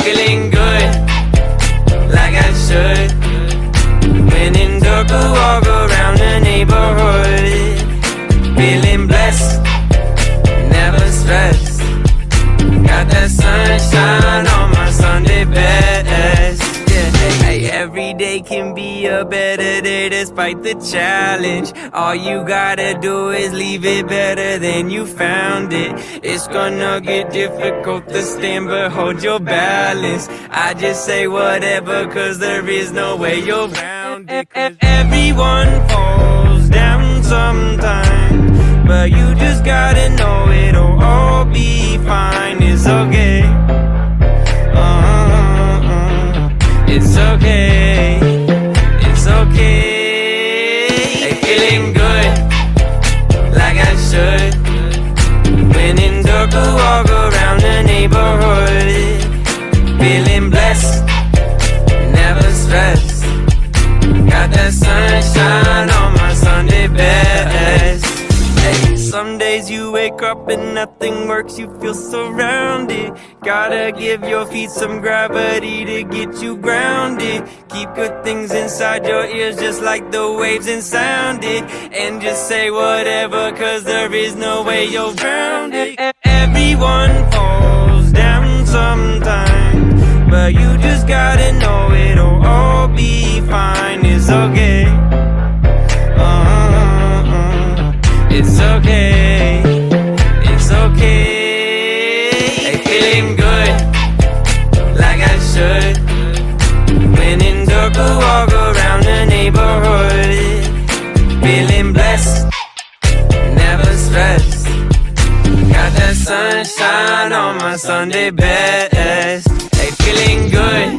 feeling good, like I should. When in dark, walk around the neighborhood. Feeling blessed, never stressed. Got that sunshine on my Sunday best. Yeah, hey, every day can be a better day despite the challenge. All you gotta do is leave it better than you found it. It's gonna get difficult to stand, but hold your balance. I just say whatever, cause there is no way you're round it. Everyone falls down sometime, but you just gotta know it'll all be fine. It's okay. It's okay. It's okay. Hey, feeling good, like I should. When in dark, walk around the neighborhood. Feeling blessed, never stressed. Got that sunshine on my Sunday best. Hey, some days you wake up and nothing works, you feel surrounded. Gotta give your feet some gravity to get you grounded. Keep good things inside your ears just like the waves and sound it. And just say whatever, cause there is no way you're grounded. Everyone falls down sometime, but you just gotta know it'll all be fine. It's okay. It's okay. It's okay. Hey, feeling good, like I should. When in dark, walk around the neighborhood. Feeling blessed, never stressed. Got that sunshine on my Sunday best. Hey, feeling good,